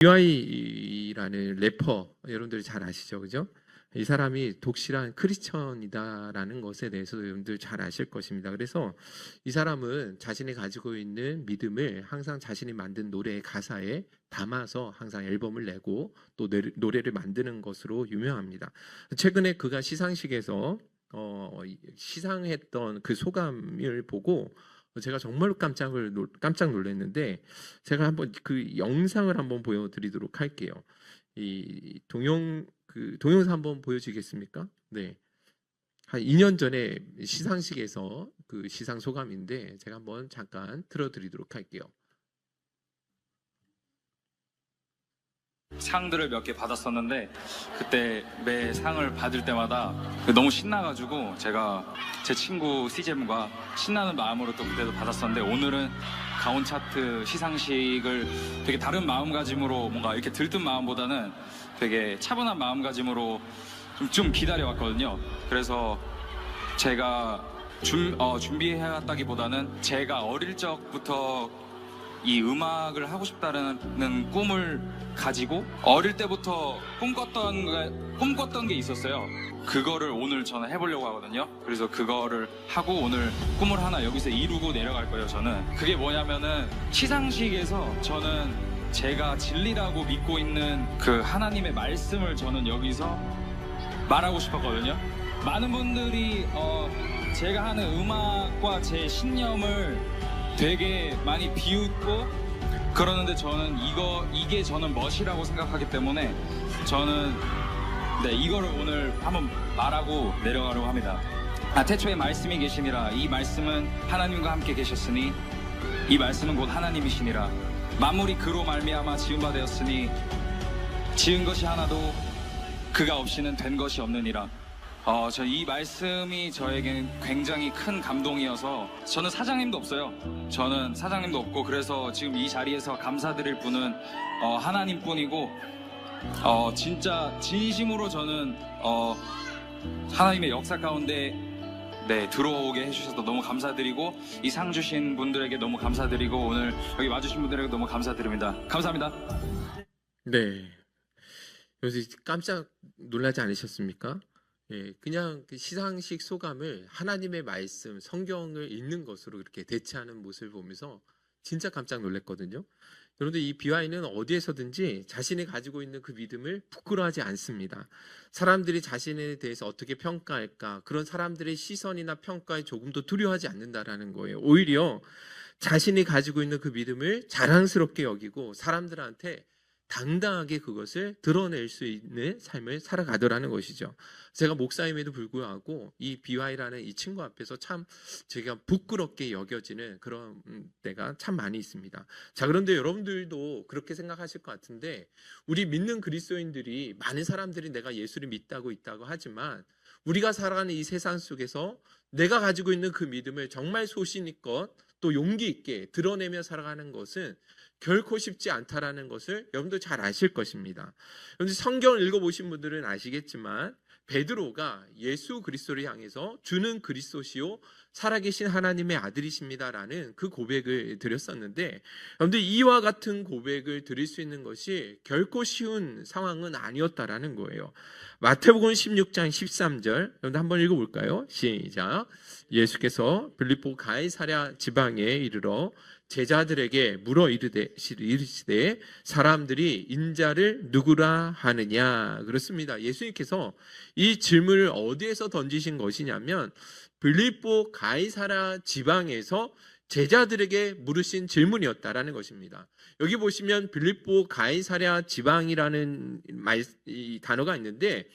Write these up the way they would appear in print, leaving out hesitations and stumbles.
BY라는 래퍼 여러분들 잘 아시죠, 그죠? 이 사람이 독실한 크리스천이다라는 것에 대해서 여러분들 잘 아실 것입니다. 그래서 이 사람은 자신이 가지고 있는 믿음을 항상 자신이 만든 노래의 가사에 담아서 항상 앨범을 내고 또 노래를 만드는 것으로 유명합니다. 최근에 그가 시상식에서 시상했던 그 소감을 보고 제가 정말로 깜짝 놀랐는데, 제가 한번 그 영상을 한번 보여드리도록 할게요. 이 동영상 한번 보여주겠습니까? 네. 한 2년 전에 시상식에서 그 시상 소감인데 제가 한번 잠깐 틀어드리도록 할게요. 상들을 몇 개 받았었는데 그때 매 상을 받을 때마다 너무 신나가지고 제가 제 친구 CJM과 신나는 마음으로 또 그때도 받았었는데, 오늘은 가온 차트 시상식을 되게 다른 마음가짐으로, 뭔가 이렇게 들뜬 마음보다는 되게 차분한 마음가짐으로 좀 기다려왔거든요. 그래서 제가 준비해왔다기보다는 제가 어릴 적부터 이 음악을 하고 싶다는 꿈을 가지고 어릴 때부터 꿈꿨던 게 있었어요. 그거를 오늘 저는 해보려고 하거든요. 그래서 그거를 하고 오늘 꿈을 하나 여기서 이루고 내려갈 거예요. 저는 그게 뭐냐면은, 시상식에서 저는 제가 진리라고 믿고 있는 그 하나님의 말씀을 저는 여기서 말하고 싶었거든요. 많은 분들이 제가 하는 음악과 제 신념을 되게 많이 비웃고 그러는데, 저는 이게 저는 멋이라고 생각하기 때문에 저는 이거를 오늘 한번 말하고 내려가려고 합니다. 태초에 말씀이 계시니라. 이 말씀은 하나님과 함께 계셨으니 이 말씀은 곧 하나님이시니라. 만물이 그로 말미암아 지은 바 되었으니 지은 것이 하나도 그가 없이는 된 것이 없느니라. 저 이 말씀이 저에게는 굉장히 큰 감동이어서, 저는 사장님도 없어요. 저는 사장님도 없고, 그래서 지금 이 자리에서 감사드릴 분은 하나님뿐이고, 진짜 진심으로 저는 하나님의 역사 가운데 들어오게 해주셔서 너무 감사드리고, 이 상 주신 분들에게 너무 감사드리고, 오늘 여기 와주신 분들에게 너무 감사드립니다. 감사합니다. 네. 여기서 깜짝 놀라지 않으셨습니까? 예, 그냥 그 시상식 소감을 하나님의 말씀, 성경을 읽는 것으로 이렇게 대체하는 모습을 보면서 진짜 깜짝 놀랐거든요. 그런데 이 BY는 어디에서든지 자신이 가지고 있는 그 믿음을 부끄러워하지 않습니다. 사람들이 자신에 대해서 어떻게 평가할까, 그런 사람들의 시선이나 평가에 조금도 두려워하지 않는다라는 거예요. 오히려 자신이 가지고 있는 그 믿음을 자랑스럽게 여기고 사람들한테 당당하게 그것을 드러낼 수 있는 삶을 살아가더라는 것이죠. 제가 목사임에도 불구하고 이 BY라는 이 친구 앞에서 참 제가 부끄럽게 여겨지는 그런 때가 참 많이 있습니다. 자, 그런데 여러분들도 그렇게 생각하실 것 같은데, 우리 믿는 그리스도인들이, 많은 사람들이 내가 예수를 믿다고 있다고 하지만 우리가 살아가는 이 세상 속에서 내가 가지고 있는 그 믿음을 정말 소신있고 또 용기 있게 드러내며 살아가는 것은 결코 쉽지 않다라는 것을 여러분들 잘 아실 것입니다. 여러분들 성경을 읽어보신 분들은 아시겠지만, 베드로가 예수 그리스도를 향해서 주는 그리스도시요 살아계신 하나님의 아들이십니다라는 그 고백을 드렸었는데, 여러분들 이와 같은 고백을 드릴 수 있는 것이 결코 쉬운 상황은 아니었다라는 거예요. 마태복음 16장 13절 여러분들 한번 읽어볼까요? 시작. 예수께서 빌립보 가이사랴 지방에 이르러 제자들에게 물어 이르시되 사람들이 인자를 누구라 하느냐. 그렇습니다. 예수님께서 이 질문을 어디에서 던지신 것이냐면, 빌립보 가이사랴 지방에서 제자들에게 물으신 질문이었다라는 것입니다. 여기 보시면 빌립보 가이사랴 지방이라는 이 단어가 있는데,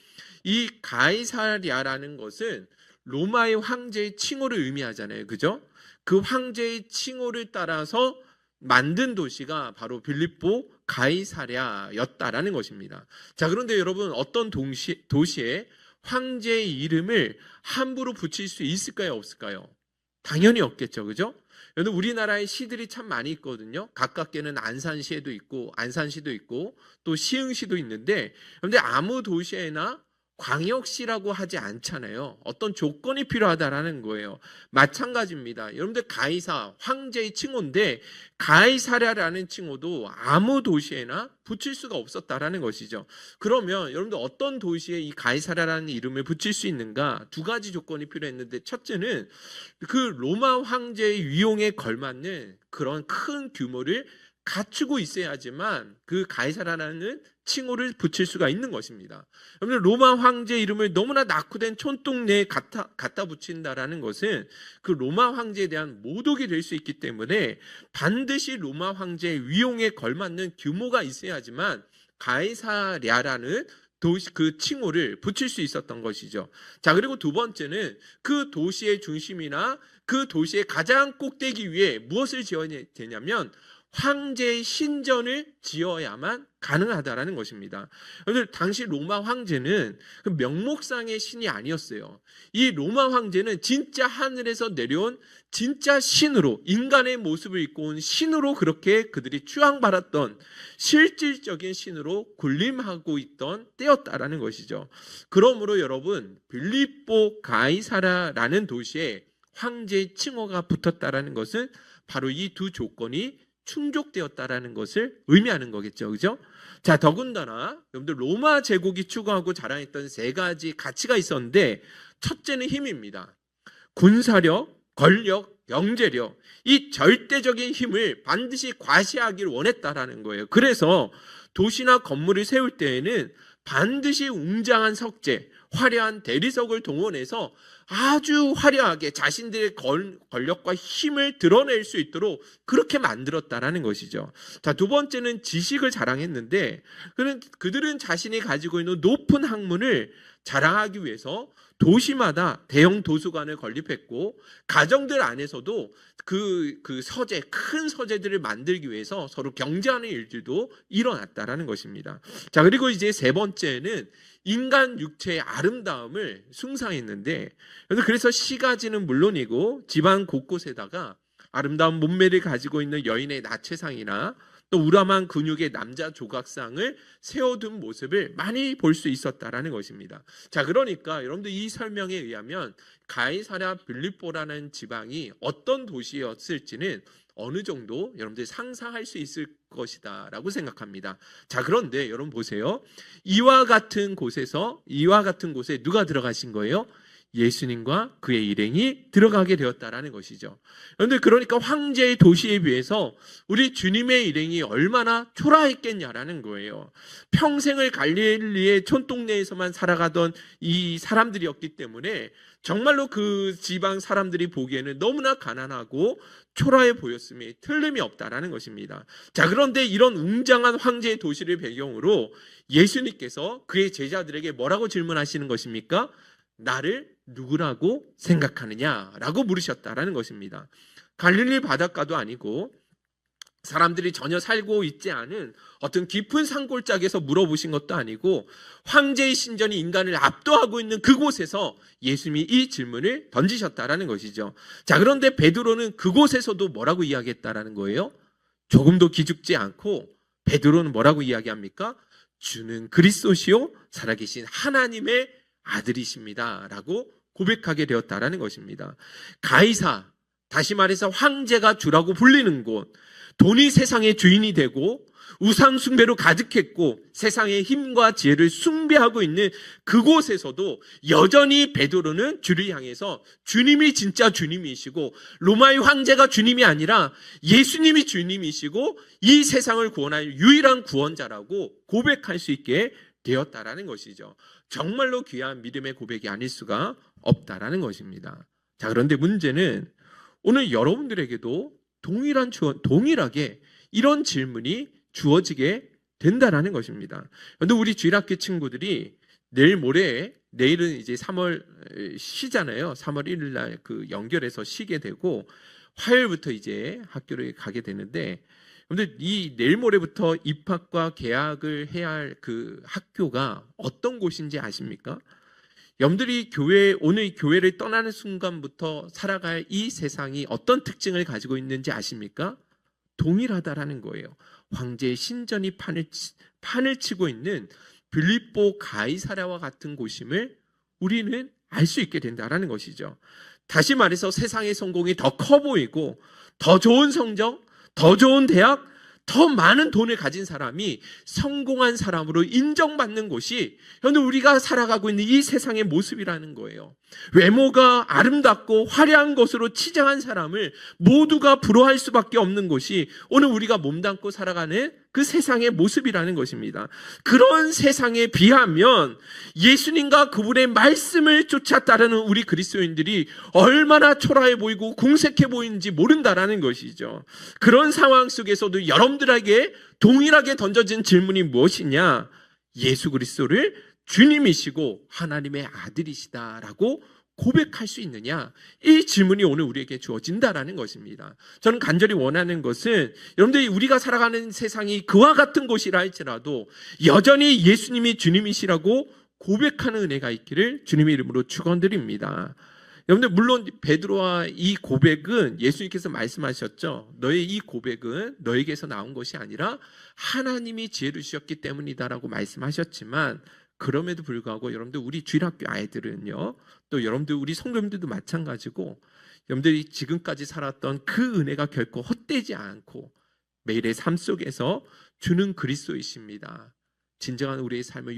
이 가이사랴라는 것은 로마의 황제의 칭호를 의미하잖아요. 그죠? 그 황제의 칭호를 따라서 만든 도시가 바로 빌립보 가이사랴였다라는 것입니다. 자, 그런데 여러분, 어떤 도시에 황제의 이름을 함부로 붙일 수 있을까요, 없을까요? 당연히 없겠죠. 그죠? 여러분, 우리나라에 시들이 참 많이 있거든요. 가깝게는 안산시에도 있고 또 시흥시도 있는데, 그런데 아무 도시에나 광역시라고 하지 않잖아요. 어떤 조건이 필요하다라는 거예요. 마찬가지입니다. 여러분들 가이사, 황제의 칭호인데 가이사랴라는 칭호도 아무 도시에나 붙일 수가 없었다라는 것이죠. 그러면 여러분들 어떤 도시에 이 가이사랴라는 이름을 붙일 수 있는가? 두 가지 조건이 필요했는데, 첫째는 그 로마 황제의 위용에 걸맞는 그런 큰 규모를 갖추고 있어야지만 그 가이사라라는 칭호를 붙일 수가 있는 것입니다. 여러분, 로마 황제 이름을 너무나 낙후된 촌동네에 갖다 붙인다라는 것은 그 로마 황제에 대한 모독이 될 수 있기 때문에 반드시 로마 황제의 위용에 걸맞는 규모가 있어야지만 가이사랴라는 도시 그 칭호를 붙일 수 있었던 것이죠. 자, 그리고 두 번째는 그 도시의 중심이나 그 도시의 가장 꼭대기 위에 무엇을 지어야 되냐면 황제의 신전을 지어야만 가능하다라는 것입니다. 여러분들, 당시 로마 황제는 그 명목상의 신이 아니었어요. 이 로마 황제는 진짜 하늘에서 내려온 진짜 신으로, 인간의 모습을 입고 온 신으로 그렇게 그들이 추앙받았던 실질적인 신으로 군림하고 있던 때였다라는 것이죠. 그러므로 여러분, 빌립보 가이사라라는 도시에 황제의 칭호가 붙었다라는 것은 바로 이 두 조건이 충족되었다라는 것을 의미하는 거겠죠. 그죠? 자, 더군다나 여러분들 로마 제국이 추구하고 자랑했던 세 가지 가치가 있었는데, 첫째는 힘입니다. 군사력, 권력, 영재력, 이 절대적인 힘을 반드시 과시하기를 원했다라는 거예요. 그래서 도시나 건물을 세울 때에는 반드시 웅장한 석재, 화려한 대리석을 동원해서 아주 화려하게 자신들의 권력과 힘을 드러낼 수 있도록 그렇게 만들었다라는 것이죠. 자, 두 번째는 지식을 자랑했는데, 그들은 자신이 가지고 있는 높은 학문을 자랑하기 위해서 도시마다 대형 도서관을 건립했고, 가정들 안에서도 그 서재, 큰 서재들을 만들기 위해서 서로 경쟁하는 일들도 일어났다라는 것입니다. 자, 그리고 이제 세 번째는 인간 육체의 아름다움을 숭상했는데, 그래서 시가지는 물론이고 지방 곳곳에다가 아름다운 몸매를 가지고 있는 여인의 나체상이나 또 우람한 근육의 남자 조각상을 세워둔 모습을 많이 볼 수 있었다라는 것입니다. 자, 그러니까 여러분들 이 설명에 의하면 가이사랴 빌립보라는 지방이 어떤 도시였을지는 어느 정도 여러분들이 상상할 수 있을 것이다 라고 생각합니다. 자, 그런데 여러분 보세요. 이와 같은 곳에 누가 들어가신 거예요? 예수님과 그의 일행이 들어가게 되었다라는 것이죠. 그런데 그러니까 황제의 도시에 비해서 우리 주님의 일행이 얼마나 초라했겠냐라는 거예요. 평생을 갈릴리의 촌동네에서만 살아가던 이 사람들이었기 때문에 정말로 그 지방 사람들이 보기에는 너무나 가난하고 초라해 보였음이 틀림이 없다라는 것입니다. 자, 그런데 이런 웅장한 황제의 도시를 배경으로 예수님께서 그의 제자들에게 뭐라고 질문하시는 것입니까? 나를 누구라고 생각하느냐라고 물으셨다라는 것입니다. 갈릴리 바닷가도 아니고 사람들이 전혀 살고 있지 않은 어떤 깊은 산골짜기에서 물어보신 것도 아니고 황제의 신전이 인간을 압도하고 있는 그곳에서 예수님이 이 질문을 던지셨다라는 것이죠. 자, 그런데 베드로는 그곳에서도 뭐라고 이야기했다라는 거예요? 조금도 기죽지 않고 베드로는 뭐라고 이야기합니까? 주는 그리스도시요 살아계신 하나님의 아들이십니다 라고 고백하게 되었다라는 것입니다. 가이사, 다시 말해서 황제가 주라고 불리는 곳, 돈이 세상의 주인이 되고 우상 숭배로 가득했고 세상의 힘과 지혜를 숭배하고 있는 그곳에서도 여전히 베드로는 주를 향해서 주님이 진짜 주님이시고 로마의 황제가 주님이 아니라 예수님이 주님이시고 이 세상을 구원할 유일한 구원자라고 고백할 수 있게 되었다라는 것이죠. 정말로 귀한 믿음의 고백이 아닐 수가 없다라는 것입니다. 자, 그런데 문제는 오늘 여러분들에게도 동일하게 이런 질문이 주어지게 된다라는 것입니다. 그런데 우리 주일학교 친구들이 내일은 이제 3월 쉬잖아요. 3월 1일 날 그 연결해서 쉬게 되고 화요일부터 이제 학교를 가게 되는데, 근데 이 내일 모레부터 입학과 개학을 해야 할 그 학교가 어떤 곳인지 아십니까? 여러분들이 오늘 교회를 떠나는 순간부터 살아갈 이 세상이 어떤 특징을 가지고 있는지 아십니까? 동일하다라는 거예요. 황제의 신전이 판을 치고 있는 빌립보 가이사랴와 같은 곳임을 우리는 알 수 있게 된다라는 것이죠. 다시 말해서 세상의 성공이 더 커 보이고 더 좋은 성적, 더 좋은 대학, 더 많은 돈을 가진 사람이 성공한 사람으로 인정받는 곳이 현재 우리가 살아가고 있는 이 세상의 모습이라는 거예요. 외모가 아름답고 화려한 것으로 치장한 사람을 모두가 부러워할 수밖에 없는 곳이 오늘 우리가 몸담고 살아가는 그 세상의 모습이라는 것입니다. 그런 세상에 비하면 예수님과 그분의 말씀을 쫓아 따르는 우리 그리스도인들이 얼마나 초라해 보이고 궁색해 보이는지 모른다라는 것이죠. 그런 상황 속에서도 여러분들에게 동일하게 던져진 질문이 무엇이냐? 예수 그리스도를 주님이시고 하나님의 아들이시다라고 고백할 수 있느냐? 이 질문이 오늘 우리에게 주어진다라는 것입니다. 저는 간절히 원하는 것은 여러분들이 우리가 살아가는 세상이 그와 같은 곳이라 할지라도 여전히 예수님이 주님이시라고 고백하는 은혜가 있기를 주님의 이름으로 축원드립니다. 여러분들 물론 베드로와 이 고백은 예수님께서 말씀하셨죠. 너의 이 고백은 너에게서 나온 것이 아니라 하나님이 지혜를 주셨기 때문이다라고 말씀하셨지만 그럼에도 불구하고 여러분들 우리 주일학교 아이들은요, 또 여러분들 우리 성도님들도 마찬가지고 여러분들이 지금까지 살았던 그 은혜가 결코 헛되지 않고 매일의 삶 속에서 주는 그리스도이십니다. 진정한 우리의 삶을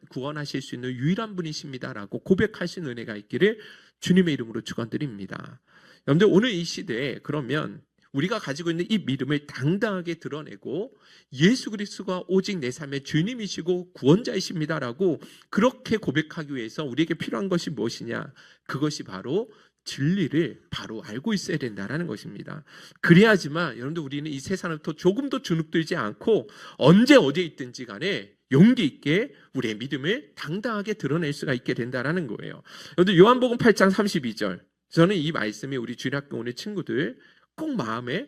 구원하실 수 있는 유일한 분이십니다라고 고백할 수 있는 은혜가 있기를 주님의 이름으로 축원드립니다. 여러분들 오늘 이 시대에 그러면 우리가 가지고 있는 이 믿음을 당당하게 드러내고 예수 그리스도가 오직 내 삶의 주님이시고 구원자이십니다라고 그렇게 고백하기 위해서 우리에게 필요한 것이 무엇이냐? 그것이 바로 진리를 바로 알고 있어야 된다는 것입니다. 그래야지만 여러분들 우리는 이 세상부터 조금도 주눅들지 않고 언제 어디에 있든지 간에 용기 있게 우리의 믿음을 당당하게 드러낼 수가 있게 된다는 거예요. 여러분들 요한복음 8장 32절, 저는 이 말씀이 우리 주일학교 오늘 친구들 꼭 마음에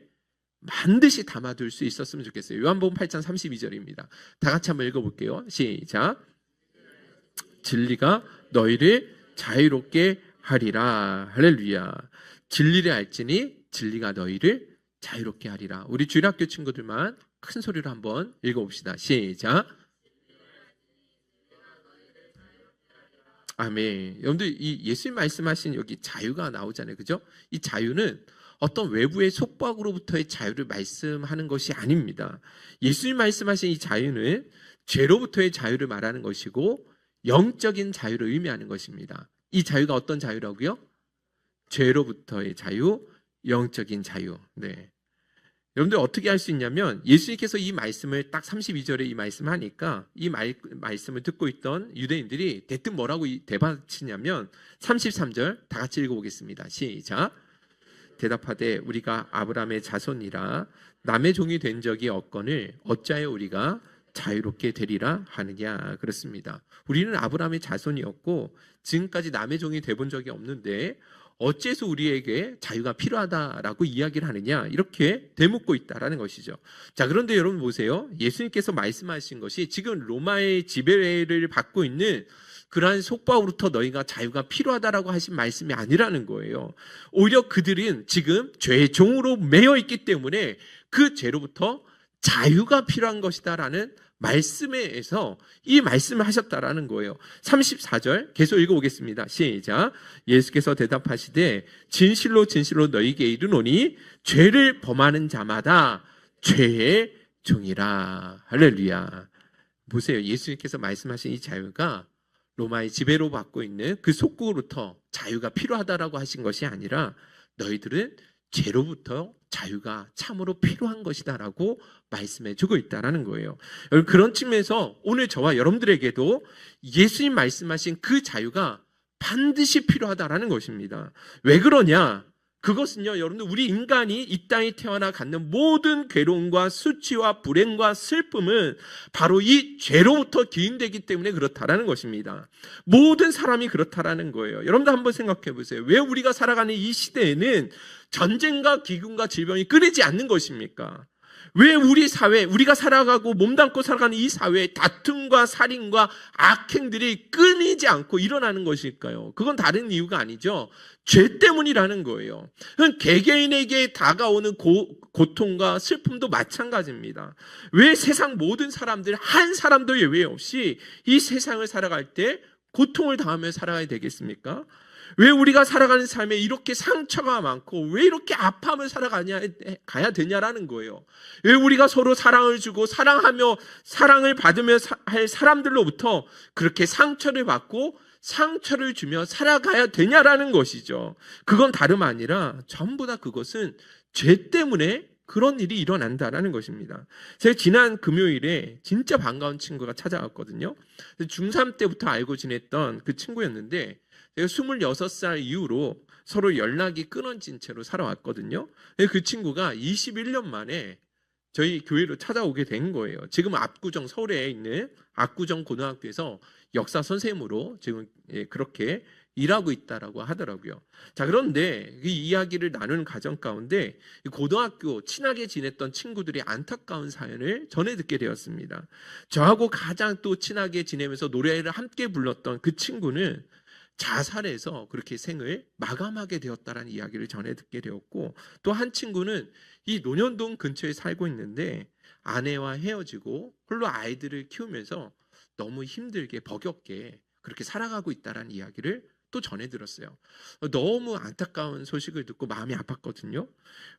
반드시 담아둘 수 있었으면 좋겠어요. 요한복음 8장 32절입니다. 다 같이 한번 읽어볼게요. 시작. 진리가 너희를 자유롭게 하리라. 할렐루야. 진리를 알지니 진리가 너희를 자유롭게 하리라. 우리 주일학교 친구들만 큰 소리로 한번 읽어봅시다. 시작. 아멘. 여러분들 이 예수님 말씀하신 여기 자유가 나오잖아요. 그죠? 이 자유는 어떤 외부의 속박으로부터의 자유를 말씀하는 것이 아닙니다. 예수님 말씀하신 이 자유는 죄로부터의 자유를 말하는 것이고 영적인 자유를 의미하는 것입니다. 이 자유가 어떤 자유라고요? 죄로부터의 자유, 영적인 자유. 네. 여러분들 어떻게 할 수 있냐면 예수님께서 이 말씀을 딱 32절에 이 말씀을 하니까 이 말씀을 듣고 있던 유대인들이 대뜸 뭐라고 대받치냐면 33절 다 같이 읽어보겠습니다. 시작. 대답하되 우리가 아브라함의 자손이라 남의 종이 된 적이 없거늘 어찌하여 우리가 자유롭게 되리라 하느냐. 그렇습니다. 우리는 아브라함의 자손이었고 지금까지 남의 종이 돼본 적이 없는데 어째서 우리에게 자유가 필요하다라고 이야기를 하느냐, 이렇게 되묻고 있다라는 것이죠. 자, 그런데 여러분 보세요. 예수님께서 말씀하신 것이 지금 로마의 지배를 받고 있는 그러한 속박으로부터 너희가 자유가 필요하다라고 하신 말씀이 아니라는 거예요. 오히려 그들은 지금 죄의 종으로 매여 있기 때문에 그 죄로부터 자유가 필요한 것이다라는 말씀에서 이 말씀을 하셨다라는 거예요. 34절 계속 읽어보겠습니다. 시작. 예수께서 대답하시되 진실로 진실로 너희에게 이르노니 죄를 범하는 자마다 죄의 종이라. 할렐루야. 보세요. 예수님께서 말씀하신 이 자유가 로마의 지배로 받고 있는 그 속국으로부터 자유가 필요하다라고 하신 것이 아니라 너희들은 죄로부터 자유가 참으로 필요한 것이다라고 말씀해 주고 있다라는 거예요. 그런 측면에서 오늘 저와 여러분들에게도 예수님 말씀하신 그 자유가 반드시 필요하다라는 것입니다. 왜 그러냐? 그것은요, 여러분들 우리 인간이 이 땅에 태어나 갖는 모든 괴로움과 수치와 불행과 슬픔은 바로 이 죄로부터 기인되기 때문에 그렇다라는 것입니다. 모든 사람이 그렇다라는 거예요. 여러분들 한번 생각해 보세요. 왜 우리가 살아가는 이 시대에는 전쟁과 기근과 질병이 끊이지 않는 것입니까? 왜 우리 사회, 우리가 살아가고 몸담고 살아가는 이 사회에 다툼과 살인과 악행들이 끊이지 않고 일어나는 것일까요? 그건 다른 이유가 아니죠. 죄 때문이라는 거예요. 개개인에게 다가오는 고통과 슬픔도 마찬가지입니다. 왜 세상 모든 사람들 한 사람도 예외 없이 이 세상을 살아갈 때 고통을 당하며 살아가야 되겠습니까? 왜 우리가 살아가는 삶에 이렇게 상처가 많고 왜 이렇게 아파하며 가야 되냐라는 거예요. 왜 우리가 서로 사랑을 주고 사랑하며 사랑을 받으며 할 사람들로부터 그렇게 상처를 받고 상처를 주며 살아가야 되냐라는 것이죠. 그건 다름 아니라 전부 다 그것은 죄 때문에 그런 일이 일어난다라는 것입니다. 제가 지난 금요일에 진짜 반가운 친구가 찾아왔거든요. 중3 때부터 알고 지냈던 그 친구였는데 제가 26살 이후로 서로 연락이 끊어진 채로 살아왔거든요. 그 친구가 21년 만에 저희 교회로 찾아오게 된 거예요. 지금 압구정, 서울에 있는 압구정 고등학교에서 역사 선생님으로 지금 그렇게 일하고 있다라고 하더라고요. 자, 그런데 이 이야기를 나누는 과정 가운데 고등학교 친하게 지냈던 친구들이 안타까운 사연을 전해 듣게 되었습니다. 저하고 가장 또 친하게 지내면서 노래를 함께 불렀던 그 친구는 자살해서 그렇게 생을 마감하게 되었다라는 이야기를 전해 듣게 되었고, 또 한 친구는 이 논현동 근처에 살고 있는데 아내와 헤어지고 홀로 아이들을 키우면서 너무 힘들게 버겁게 그렇게 살아가고 있다라는 이야기를 또 전해 들었어요. 너무 안타까운 소식을 듣고 마음이 아팠거든요.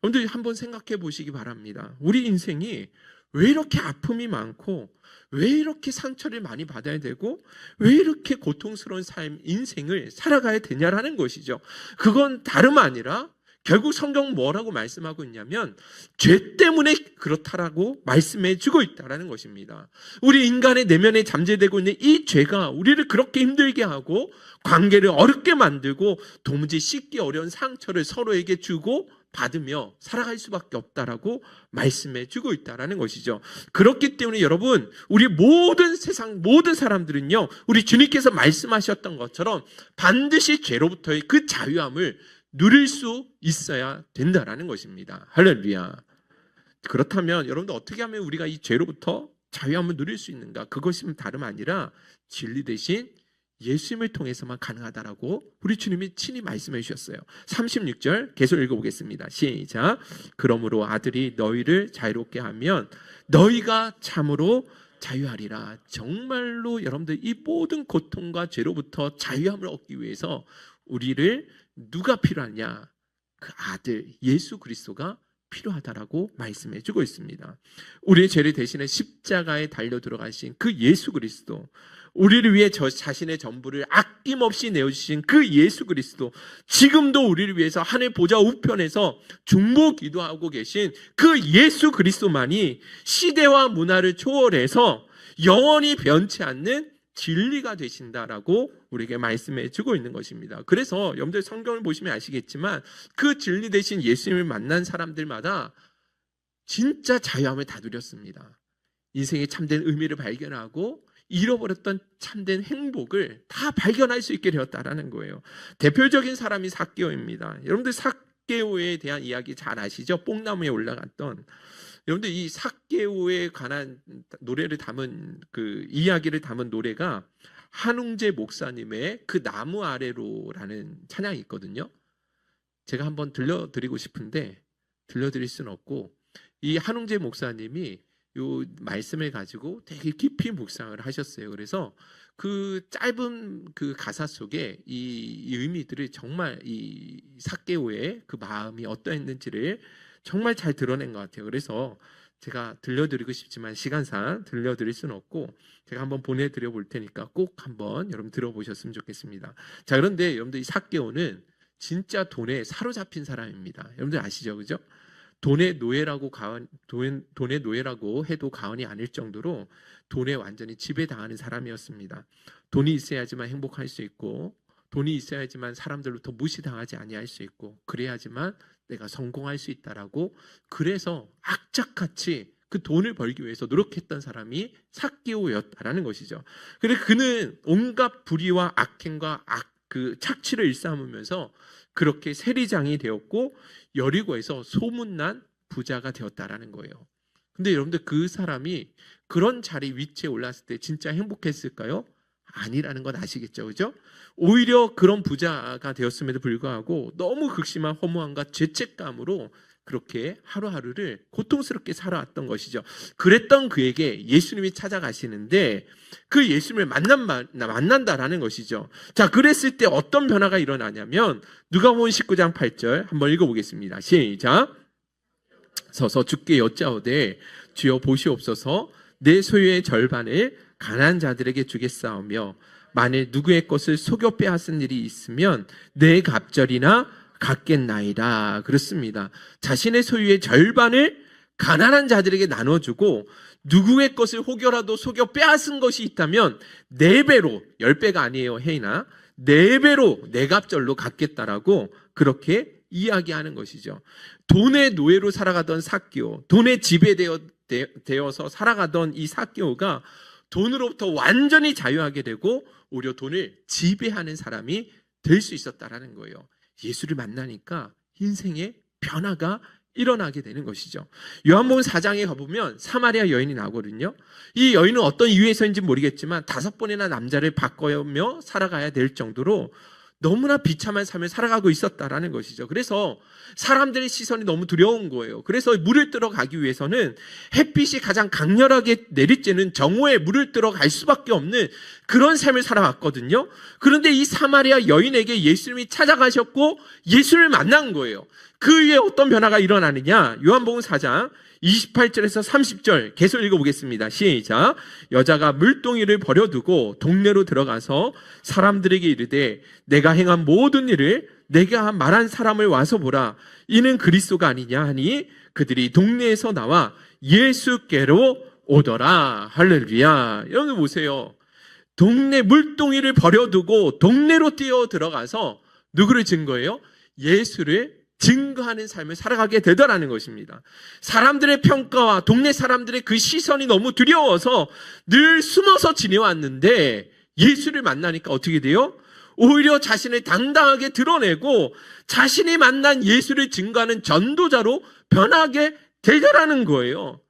여러분들 한번 생각해 보시기 바랍니다. 우리 인생이 왜 이렇게 아픔이 많고 왜 이렇게 상처를 많이 받아야 되고 왜 이렇게 고통스러운 삶, 인생을 살아가야 되냐라는 것이죠. 그건 다름 아니라 결국 성경은 뭐라고 말씀하고 있냐면 죄 때문에 그렇다라고 말씀해 주고 있다라는 것입니다. 우리 인간의 내면에 잠재되고 있는 이 죄가 우리를 그렇게 힘들게 하고 관계를 어렵게 만들고 도무지 씻기 어려운 상처를 서로에게 주고 받으며 살아갈 수밖에 없다라고 말씀해 주고 있다라는 것이죠. 그렇기 때문에 여러분, 우리 모든 세상 모든 사람들은요, 우리 주님께서 말씀하셨던 것처럼 반드시 죄로부터의 그 자유함을 누릴 수 있어야 된다라는 것입니다. 할렐루야. 그렇다면 여러분들 어떻게 하면 우리가 이 죄로부터 자유함을 누릴 수 있는가? 그것이 다름 아니라 진리 대신 예수님을 통해서만 가능하다라고 우리 주님이 친히 말씀해 주셨어요. 36절 계속 읽어보겠습니다. 시작. 그러므로 아들이 너희를 자유롭게 하면 너희가 참으로 자유하리라. 정말로 여러분들 이 모든 고통과 죄로부터 자유함을 얻기 위해서 우리를 누가 필요하냐? 그 아들 예수 그리스도가 필요하다라고 말씀해 주고 있습니다. 우리의 죄를 대신해 십자가에 달려 들어가신 그 예수 그리스도, 우리를 위해 자신의 전부를 아낌없이 내어주신 그 예수 그리스도, 지금도 우리를 위해서 하늘 보좌 우편에서 중보 기도하고 계신 그 예수 그리스도만이 시대와 문화를 초월해서 영원히 변치 않는 진리가 되신다라고 우리에게 말씀해 주고 있는 것입니다. 그래서 여러분들 성경을 보시면 아시겠지만 그 진리 되신 예수님을 만난 사람들마다 진짜 자유함을 다 누렸습니다. 인생의 참된 의미를 발견하고 잃어버렸던 참된 행복을 다 발견할 수 있게 되었다라는 거예요. 대표적인 사람이 삭개오입니다. 여러분들 삭개오에 대한 이야기 잘 아시죠? 뽕나무에 올라갔던. 여러분들 이 삭개오에 관한 노래를 담은 그 이야기를 담은 노래가 한웅재 목사님의 그 나무 아래로라는 찬양이 있거든요. 제가 한번 들려드리고 싶은데 들려드릴 수는 없고, 이 한웅재 목사님이 요 말씀을 가지고 되게 깊이 묵상을 하셨어요. 그래서 그 짧은 그 가사 속에 이 의미들을 정말 이 삭개오의 그 마음이 어떠했는지를 정말 잘 드러낸 것 같아요. 그래서 제가 들려드리고 싶지만 시간상 들려드릴 수는 없고 제가 한번 보내드려 볼 테니까 꼭 한번 여러분 들어보셨으면 좋겠습니다. 자, 그런데 여러분들 이 삭개오는 진짜 돈에 사로잡힌 사람입니다. 여러분들 아시죠? 그죠? 돈의 노예라고 해도 과언이 아닐 정도로 돈에 완전히 지배당하는 사람이었습니다. 돈이 있어야지만 행복할 수 있고, 돈이 있어야지만 사람들로부터 무시당하지 아니할 수 있고, 그래야지만 내가 성공할 수 있다라고, 그래서 악착같이 그 돈을 벌기 위해서 노력했던 사람이 삭개오였다라는 것이죠. 그래서 그는 온갖 불의와 악행과 그 착취를 일삼으면서 그렇게 세리장이 되었고 여리고에서 소문난 부자가 되었다라는 거예요. 근데 여러분들 그 사람이 그런 자리 위치에 올랐을 때 진짜 행복했을까요? 아니라는 건 아시겠죠, 그죠? 오히려 그런 부자가 되었음에도 불구하고 너무 극심한 허무함과 죄책감으로 그렇게 하루하루를 고통스럽게 살아왔던 것이죠. 그랬던 그에게 예수님이 찾아가시는데 그 예수님을 만난다라는 것이죠. 자, 그랬을 때 어떤 변화가 일어나냐면 누가복음 19장 8절 한번 읽어보겠습니다. 시작. 서서 주께 여짜오되 주여 보시옵소서 내 소유의 절반을 가난한 자들에게 주겠사오며 만일 누구의 것을 속여 빼앗은 일이 있으면 내 갑절이나 갚겠나이다. 그렇습니다. 자신의 소유의 절반을 가난한 자들에게 나눠주고 누구의 것을 혹여라도 속여 빼앗은 것이 있다면 4배로, 10배가 아니에요, 혜인아, 4배로 내 갑절로 갚겠다라고 그렇게 이야기하는 것이죠. 돈의 노예로 살아가던 삭개오, 돈의 지배되어서 살아가던 이 삭개오가 돈으로부터 완전히 자유하게 되고 오히려 돈을 지배하는 사람이 될 수 있었다라는 거예요. 예수를 만나니까 인생의 변화가 일어나게 되는 것이죠. 요한복음 4장에 가보면 사마리아 여인이 나오거든요. 이 여인은 어떤 이유에서인지 모르겠지만 5번이나 남자를 바꿔며 살아가야 될 정도로 너무나 비참한 삶을 살아가고 있었다라는 것이죠. 그래서 사람들의 시선이 너무 두려운 거예요. 그래서 물을 뜨러 가기 위해서는 햇빛이 가장 강렬하게 내리쬐는 정오에 물을 뜨러 갈 수밖에 없는 그런 삶을 살아왔거든요. 그런데 이 사마리아 여인에게 예수님이 찾아가셨고 예수를 만난 거예요. 그 위에 어떤 변화가 일어나느냐? 요한복음 4장 28절에서 30절 계속 읽어보겠습니다. 시작. 여자가 물동이를 버려두고 동네로 들어가서 사람들에게 이르되 내가 행한 모든 일을 내가 말한 사람을 와서 보라. 이는 그리스도가 아니냐 하니 그들이 동네에서 나와 예수께로 오더라. 할렐루야. 여러분 보세요. 동네 물동이를 버려두고 동네로 뛰어 들어가서 누구를 증거해요? 예수를 증거하는 삶을 살아가게 되더라는 것입니다. 사람들의 평가와 동네 사람들의 그 시선이 너무 두려워서 늘 숨어서 지내왔는데 예수를 만나니까 어떻게 돼요? 오히려 자신을 당당하게 드러내고 자신이 만난 예수를 증거하는 전도자로 변하게 되더라는 거예요.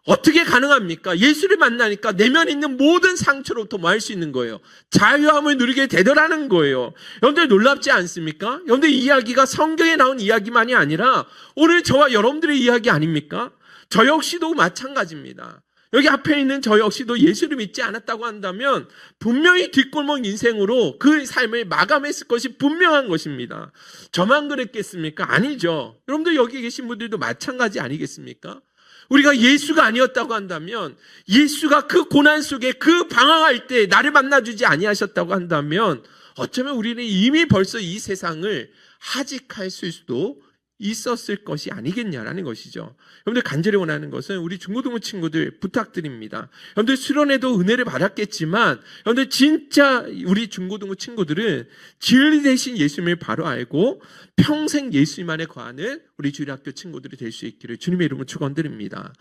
어떻게 가능합니까? 예수를 만나니까 내면에 있는 모든 상처로부터 뭐 할 수 있는 거예요? 자유함을 누리게 되더라는 거예요. 여러분들 놀랍지 않습니까? 여러분들 이 이야기가 성경에 나온 이야기만이 아니라 오늘 저와 여러분들의 이야기 아닙니까? 저 역시도 마찬가지입니다. 여기 앞에 있는 저 역시도 예수를 믿지 않았다고 한다면 분명히 뒷골목 인생으로 그 삶을 마감했을 것이 분명한 것입니다. 저만 그랬겠습니까? 아니죠. 여러분들 여기 계신 분들도 마찬가지 아니겠습니까? 우리가 예수가 아니었다고 한다면, 예수가 그 고난 속에 그 방황할 때 나를 만나주지 아니하셨다고 한다면 어쩌면 우리는 이미 벌써 이 세상을 하직할 수도 있었을 것이 아니겠냐라는 것이죠. 여러분들 간절히 원하는 것은 우리 중고등부 친구들 부탁드립니다. 여러분들 수련회도 은혜를 받았겠지만 여러분들 진짜 우리 중고등부 친구들은 진리 대신 예수님을 바로 알고 평생 예수님 안에 거하는 우리 주일학교 친구들이 될 수 있기를 주님의 이름으로 축원드립니다.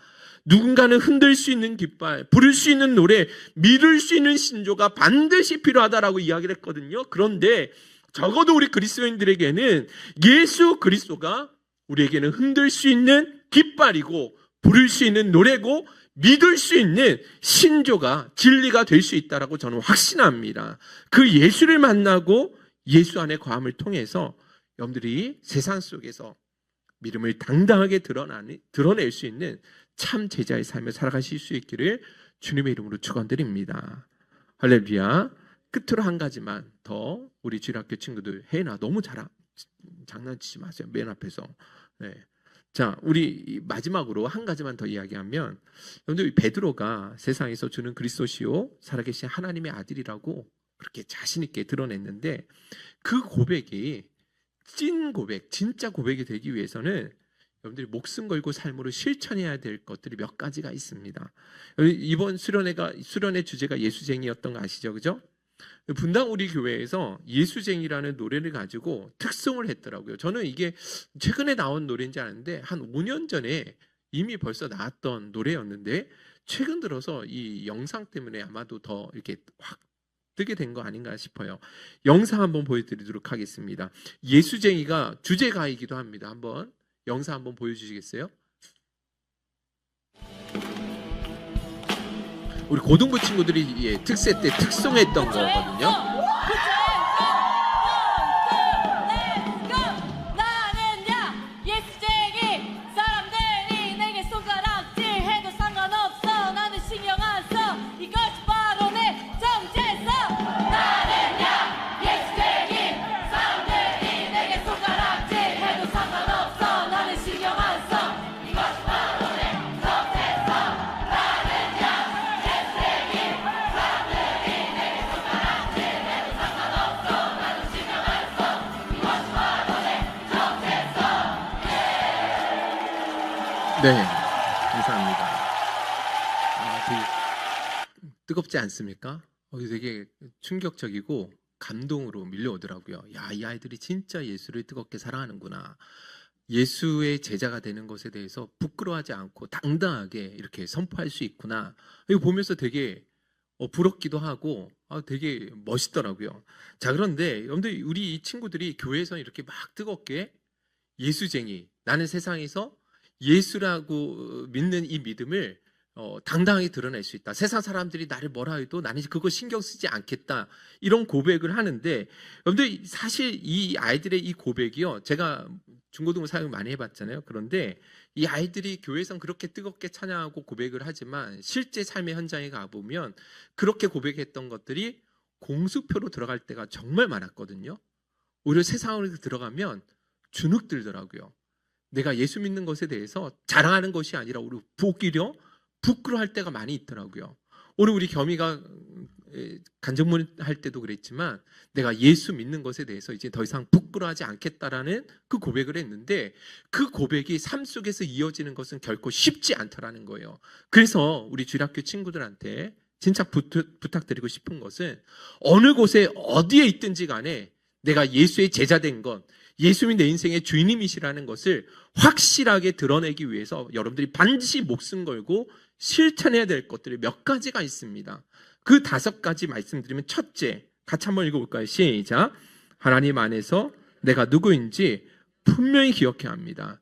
누군가는 흔들 수 있는 깃발, 부를 수 있는 노래, 믿을 수 있는 신조가 반드시 필요하다라고 이야기를 했거든요. 그런데 적어도 우리 그리스도인들에게는 예수 그리스도가 우리에게는 흔들 수 있는 깃발이고 부를 수 있는 노래고 믿을 수 있는 신조가 진리가 될 수 있다라고 저는 확신합니다. 그 예수를 만나고 예수 안에 거함을 통해서 여러분들이 세상 속에서 믿음을 당당하게 드러낼 수 있는 참 제자의 삶을 살아가실 수 있기를 주님의 이름으로 축원드립니다. 할렐루야. 끝으로 한 가지만 더 우리 주일학교 친구들, 혜인아 너무 장난치지 마세요. 맨 앞에서. 네. 자, 우리 마지막으로 한 가지만 더 이야기하면, 여러분들 베드로가 세상에서 주는 그리스도시요 살아계신 하나님의 아들이라고 그렇게 자신 있게 드러냈는데, 그 고백이 찐 고백, 진짜 고백이 되기 위해서는 여러분들이 목숨 걸고 삶으로 실천해야 될 것들이 몇 가지가 있습니다. 이번 수련의 주제가 예수쟁이였던 거 아시죠? 그죠? 분당 우리 교회에서 예수쟁이라는 노래를 가지고 특송을 했더라고요. 저는 이게 최근에 나온 노래인지 아는데 한 5년 전에 이미 벌써 나왔던 노래였는데 최근 들어서 이 영상 때문에 아마도 더 이렇게 확 뜨게 된 거 아닌가 싶어요. 영상 한번 보여드리도록 하겠습니다. 예수쟁이가 주제가이기도 합니다. 한번 영상 한번 보여주시겠어요? 우리 고등부 친구들이 특세 때 특송했던 거거든요. 나는야 예수쟁이 사람들이 내게 손가락질 해도 상관없어 나는 신경 안 써 이것이 바로 내 정체성 나는야 예수쟁이 사람들이 내게 손가락질 해도 상관없어 나는 신경 안 써 이것이 바로 내 정체성 나는야 예수쟁이 사람들이 내게 손가락질 해도 상관없어 나는 신경 안 써 이것이 바로 내 정체성 네, 감사합니다. 되게 뜨겁지 않습니까? 되게 충격적이고 감동으로 밀려오더라고요. 야, 이 아이들이 진짜 예수를 뜨겁게 사랑하는구나. 예수의 제자가 되는 것에 대해서 부끄러워하지 않고 당당하게 이렇게 선포할 수 있구나. 이거 보면서 되게 부럽기도 하고 되게 멋있더라고요. 자, 그런데 여러분들 우리 이 친구들이 교회에서 이렇게 막 뜨겁게 예수쟁이, 나는 세상에서 예수라고 믿는 이 믿음을 당당하게 드러낼 수 있다. 세상 사람들이 나를 뭐라 해도 나는 그거 신경 쓰지 않겠다. 이런 고백을 하는데 여러분들 사실 이 아이들의 이 고백이요. 제가 중고등부 사역을 많이 해봤잖아요. 그런데 이 아이들이 교회에선 그렇게 뜨겁게 찬양하고 고백을 하지만 실제 삶의 현장에 가보면 그렇게 고백했던 것들이 공수표로 들어갈 때가 정말 많았거든요. 오히려 세상으로 들어가면 주눅 들더라고요. 내가 예수 믿는 것에 대해서 자랑하는 것이 아니라 오히려 오히려 부끄러워할 때가 많이 있더라고요. 오늘 우리 겸이가 간증문 할 때도 그랬지만 내가 예수 믿는 것에 대해서 이제 더 이상 부끄러워하지 않겠다라는 그 고백을 했는데 그 고백이 삶 속에서 이어지는 것은 결코 쉽지 않더라는 거예요. 그래서 우리 주일학교 친구들한테 진짜 부탁드리고 싶은 것은 어느 곳에 어디에 있든지 간에 내가 예수의 제자 된 것, 예수님이 내 인생의 주인님이시라는 것을 확실하게 드러내기 위해서 여러분들이 반드시 목숨 걸고 실천해야 될 것들이 몇 가지가 있습니다. 그 5가지 말씀드리면 첫째, 같이 한번 읽어볼까요? 시작. 하나님 안에서 내가 누구인지 분명히 기억해야 합니다.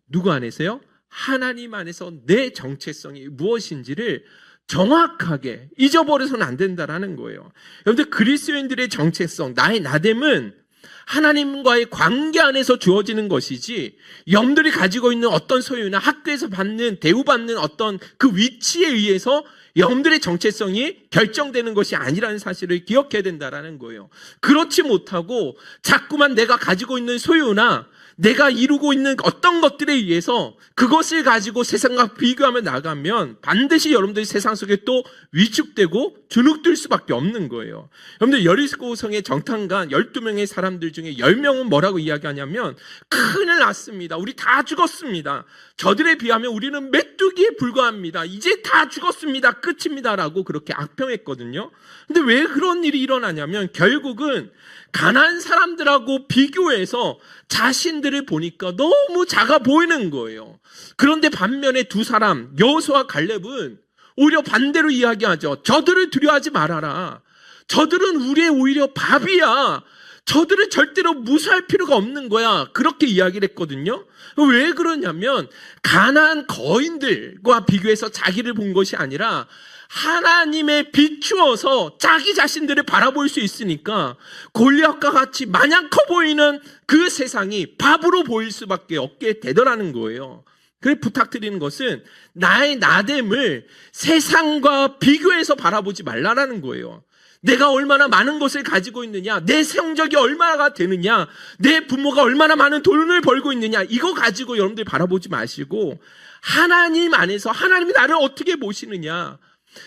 누구 안에서요? 하나님 안에서 내 정체성이 무엇인지를 정확하게 잊어버려서는 안 된다라는 거예요. 여러분들 그리스도인들의 정체성, 나의 나됨은 하나님과의 관계 안에서 주어지는 것이지 영들이 가지고 있는 어떤 소유나 학교에서 받는 대우받는 어떤 그 위치에 의해서 영들의 정체성이 결정되는 것이 아니라는 사실을 기억해야 된다는 거예요. 그렇지 못하고 자꾸만 내가 가지고 있는 소유나 내가 이루고 있는 어떤 것들에 의해서 그것을 가지고 세상과 비교하며 나가면 반드시 여러분들이 세상 속에 또 위축되고 주눅들 수밖에 없는 거예요. 여러분들 여리고성에 정탐간 12명의 사람들 중에 10명은 뭐라고 이야기하냐면 큰일 났습니다. 우리 다 죽었습니다. 저들에 비하면 우리는 메뚜기에 불과합니다. 이제 다 죽었습니다. 끝입니다. 라고 그렇게 악평했거든요. 근데 왜 그런 일이 일어나냐면 결국은 가난한 사람들하고 비교해서 자신들을 보니까 너무 작아 보이는 거예요. 그런데 반면에 두 사람, 여호수아와 갈렙은 오히려 반대로 이야기하죠. 저들을 두려워하지 말아라. 저들은 우리의 오히려 밥이야. 저들을 절대로 무시할 필요가 없는 거야. 그렇게 이야기를 했거든요. 왜 그러냐면 가난한 거인들과 비교해서 자기를 본 것이 아니라 하나님에 비추어서 자기 자신들을 바라볼 수 있으니까 골리앗과 같이 마냥 커 보이는 그 세상이 밥으로 보일 수밖에 없게 되더라는 거예요. 그래서 부탁드리는 것은 나의 나됨을 세상과 비교해서 바라보지 말라라는 거예요. 내가 얼마나 많은 것을 가지고 있느냐, 내 성적이 얼마나 되느냐, 내 부모가 얼마나 많은 돈을 벌고 있느냐, 이거 가지고 여러분들 바라보지 마시고 하나님 안에서 하나님이 나를 어떻게 보시느냐,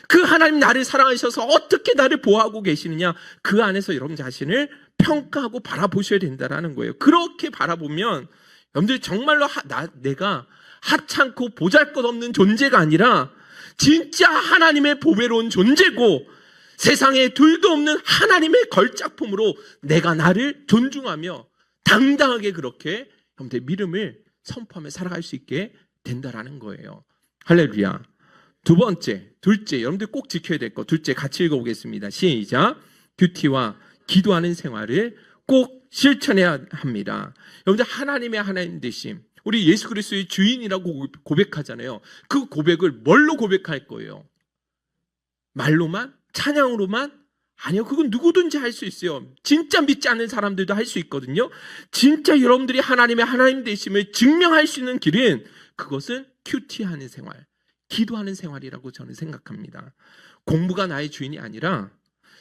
그 하나님 나를 사랑하셔서 어떻게 나를 보호하고 계시느냐, 그 안에서 여러분 자신을 평가하고 바라보셔야 된다는 거예요. 그렇게 바라보면 여러분들 정말로 내가 하찮고 보잘것없는 존재가 아니라 진짜 하나님의 보배로운 존재고 세상에 둘도 없는 하나님의 걸작품으로 내가 나를 존중하며 당당하게 그렇게 여러분들 믿음을 선포하며 살아갈 수 있게 된다라는 거예요. 할렐루야. 두 번째, 둘째, 여러분들 꼭 지켜야 될 것. 둘째 같이 읽어보겠습니다. 시작. 큐티와 기도하는 생활을 꼭 실천해야 합니다. 여러분들 하나님의 하나님 되심, 우리 예수 그리스도의 주인이라고 고백하잖아요. 그 고백을 뭘로 고백할 거예요? 말로만? 찬양으로만? 아니요, 그건 누구든지 할 수 있어요. 진짜 믿지 않는 사람들도 할 수 있거든요. 진짜 여러분들이 하나님의 하나님 되심을 증명할 수 있는 길은 그것은 큐티하는 생활, 기도하는 생활이라고 저는 생각합니다. 공부가 나의 주인이 아니라,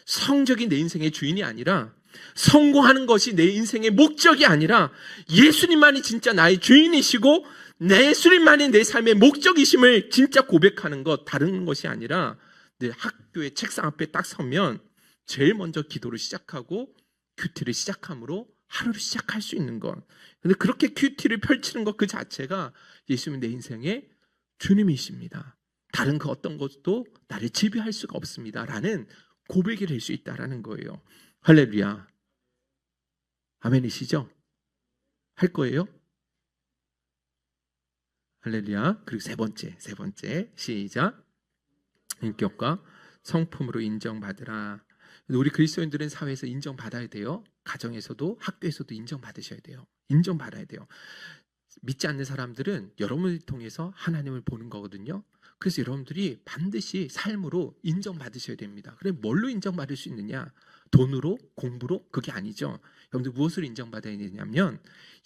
성적이 내 인생의 주인이 아니라, 성공하는 것이 내 인생의 목적이 아니라 예수님만이 진짜 나의 주인이시고 예수님만이 내 삶의 목적이심을 진짜 고백하는 것, 다른 것이 아니라 내 학교의 책상 앞에 딱 서면 제일 먼저 기도를 시작하고 큐티를 시작함으로 하루를 시작할 수 있는 것. 근데 그렇게 큐티를 펼치는 것 그 자체가 예수님은 내 인생의 주님이십니다. 다른 그 어떤 것도 나를 지배할 수가 없습니다. 라는 고백이 될 수 있다라는 거예요. 할렐루야. 아멘이시죠? 할 거예요? 할렐루야. 그리고 세 번째 시작. 인격과 성품으로 인정받으라. 우리 그리스도인들은 사회에서 인정받아야 돼요. 가정에서도 학교에서도 인정받으셔야 돼요. 인정받아야 돼요. 믿지 않는 사람들은 여러분을 통해서 하나님을 보는 거거든요. 그래서 여러분들이 반드시 삶으로 인정받으셔야 됩니다. 그래, 뭘로 인정받을 수 있느냐? 돈으로? 공부로? 그게 아니죠. 여러분들 무엇으로 인정받아야 되냐면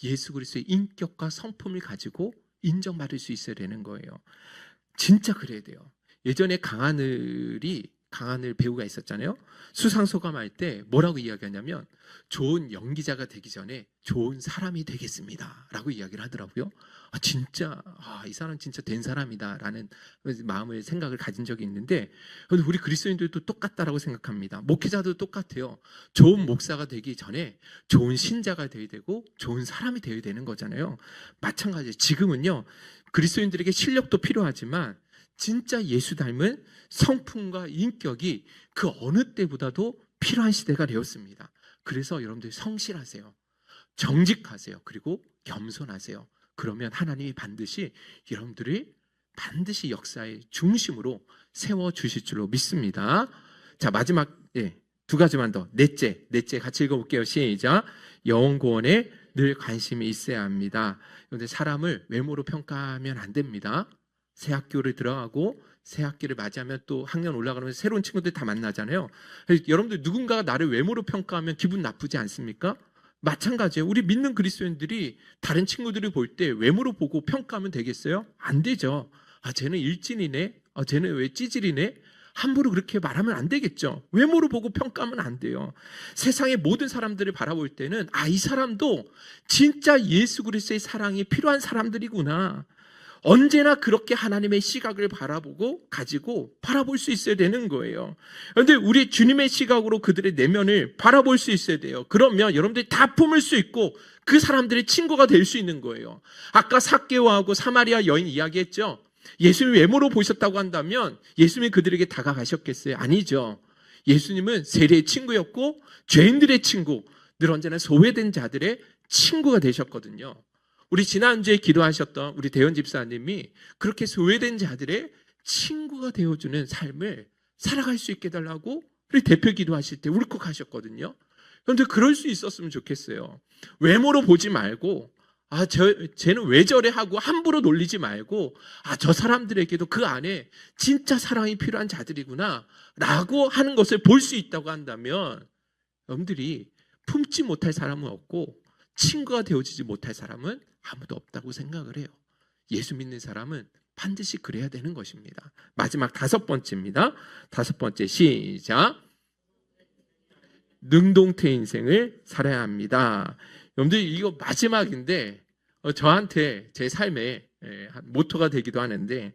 예수 그리스도의 인격과 성품을 가지고 인정받을 수 있어야 되는 거예요. 진짜 그래야 돼요. 예전에 강하늘 배우가 있었잖아요. 수상소감할 때 뭐라고 이야기하냐면 좋은 연기자가 되기 전에 좋은 사람이 되겠습니다 라고 이야기를 하더라고요. 이 사람 진짜 된 사람이다 라는 생각을 가진 적이 있는데, 우리 그리스도인들도 똑같다라고 생각합니다. 목회자도 똑같아요. 좋은 목사가 되기 전에 좋은 신자가 되어야 되고 좋은 사람이 되어야 되는 거잖아요. 마찬가지예요. 지금은요, 그리스도인들에게 실력도 필요하지만 진짜 예수 닮은 성품과 인격이 그 어느 때보다도 필요한 시대가 되었습니다. 그래서 여러분들 성실하세요. 정직하세요. 그리고 겸손하세요. 그러면 하나님이 여러분들이 반드시 역사의 중심으로 세워주실 줄로 믿습니다. 자, 마지막 두 가지만 더. 넷째 같이 읽어볼게요. 시작. 영혼 구원에 늘 관심이 있어야 합니다. 그런데 사람을 외모로 평가하면 안 됩니다. 새 학교를 들어가고 새 학기를 맞이하면 또 학년 올라가면서 새로운 친구들 다 만나잖아요. 여러분들 누군가가 나를 외모로 평가하면 기분 나쁘지 않습니까? 마찬가지예요. 우리 믿는 그리스도인들이 다른 친구들을 볼 때 외모로 보고 평가하면 되겠어요? 안 되죠. 쟤는 일진이네. 쟤는 왜 찌질이네. 함부로 그렇게 말하면 안 되겠죠. 외모로 보고 평가하면 안 돼요. 세상의 모든 사람들을 바라볼 때는 이 사람도 진짜 예수 그리스도의 사랑이 필요한 사람들이구나. 언제나 그렇게 하나님의 시각을 바라볼 수 있어야 되는 거예요. 그런데 우리 주님의 시각으로 그들의 내면을 바라볼 수 있어야 돼요. 그러면 여러분들이 다 품을 수 있고 그 사람들의 친구가 될 수 있는 거예요. 아까 삭개오하고 사마리아 여인 이야기했죠. 예수님 외모로 보셨다고 한다면 예수님이 그들에게 다가가셨겠어요? 아니죠. 예수님은 세리의 친구였고 죄인들의 친구, 늘 언제나 소외된 자들의 친구가 되셨거든요. 우리 지난주에 기도하셨던 우리 대현 집사님이 그렇게 소외된 자들의 친구가 되어주는 삶을 살아갈 수 있게 해달라고 우리 대표 기도하실 때 울컥하셨거든요. 그런데 그럴 수 있었으면 좋겠어요. 외모로 보지 말고 쟤는 왜 저래 하고 함부로 놀리지 말고 저 사람들에게도 그 안에 진짜 사랑이 필요한 자들이구나 라고 하는 것을 볼 수 있다고 한다면 여러분들이 품지 못할 사람은 없고 친구가 되어지지 못할 사람은 아무도 없다고 생각을 해요. 예수 믿는 사람은 반드시 그래야 되는 것입니다. 마지막 5번째입니다. 5번째 시작. 능동태 인생을 살아야 합니다. 여러분들 이거 마지막인데 저한테 제 삶의 모토가 되기도 하는데,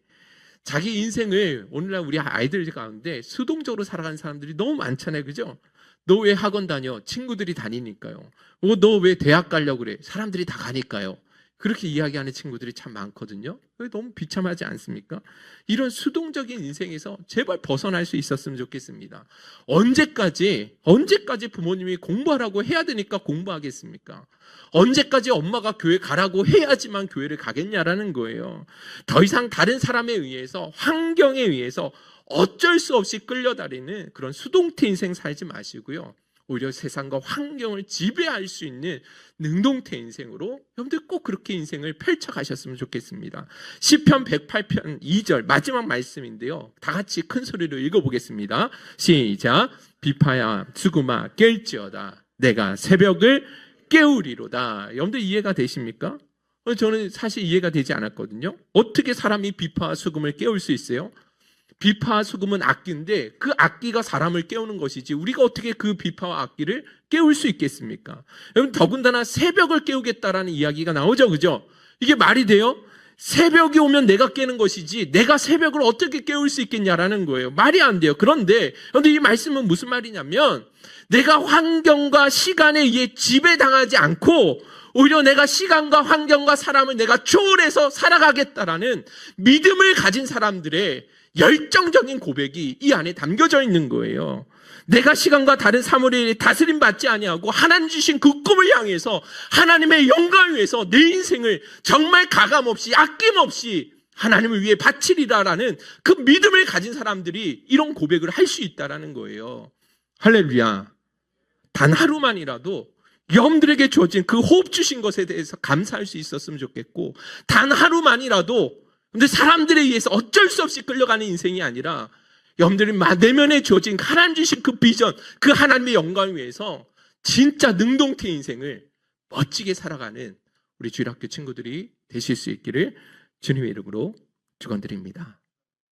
자기 인생을 오늘날 우리 아이들 가운데 수동적으로 살아가는 사람들이 너무 많잖아요. 그죠? 너 왜 학원 다녀? 친구들이 다니니까요. 너 왜 대학 가려고 그래? 사람들이 다 가니까요. 그렇게 이야기하는 친구들이 참 많거든요. 너무 비참하지 않습니까? 이런 수동적인 인생에서 제발 벗어날 수 있었으면 좋겠습니다. 언제까지 부모님이 공부하라고 해야 되니까 공부하겠습니까? 언제까지 엄마가 교회 가라고 해야지만 교회를 가겠냐라는 거예요. 더 이상 다른 사람에 의해서, 환경에 의해서 어쩔 수 없이 끌려다니는 그런 수동태 인생 살지 마시고요. 오히려 세상과 환경을 지배할 수 있는 능동태 인생으로 여러분들 꼭 그렇게 인생을 펼쳐가셨으면 좋겠습니다. 시편 108편 2절 마지막 말씀인데요. 다 같이 큰 소리로 읽어보겠습니다. 시작. 비파야 수금아 깰지어다 내가 새벽을 깨우리로다. 여러분들 이해가 되십니까? 저는 사실 이해가 되지 않았거든요. 어떻게 사람이 비파와 수금을 깨울 수 있어요? 비파와 수금은 악기인데 그 악기가 사람을 깨우는 것이지 우리가 어떻게 그 비파와 악기를 깨울 수 있겠습니까? 여러분 더군다나 새벽을 깨우겠다라는 이야기가 나오죠. 그죠? 이게 말이 돼요? 새벽이 오면 내가 깨는 것이지 내가 새벽을 어떻게 깨울 수 있겠냐라는 거예요. 말이 안 돼요. 그런데 이 말씀은 무슨 말이냐면 내가 환경과 시간에 의해 지배당하지 않고 오히려 내가 시간과 환경과 사람을 내가 초월해서 살아가겠다라는 믿음을 가진 사람들의 열정적인 고백이 이 안에 담겨져 있는 거예요. 내가 시간과 다른 사물에 다스림 받지 아니하고 하나님 주신 그 꿈을 향해서 하나님의 영광을 위해서 내 인생을 정말 가감없이 아낌없이 하나님을 위해 바치리라라는 그 믿음을 가진 사람들이 이런 고백을 할 수 있다라는 거예요. 할렐루야. 단 하루만이라도 여러분들에게 주어진 그 호흡 주신 것에 대해서 감사할 수 있었으면 좋겠고, 단 하루만이라도 근데 사람들에 의해서 어쩔 수 없이 끌려가는 인생이 아니라 여러분들이 내면에 주어진 하나님 주신 그 비전, 그 하나님의 영광을 위해서 진짜 능동태 인생을 멋지게 살아가는 우리 주일학교 친구들이 되실 수 있기를 주님의 이름으로 축원드립니다.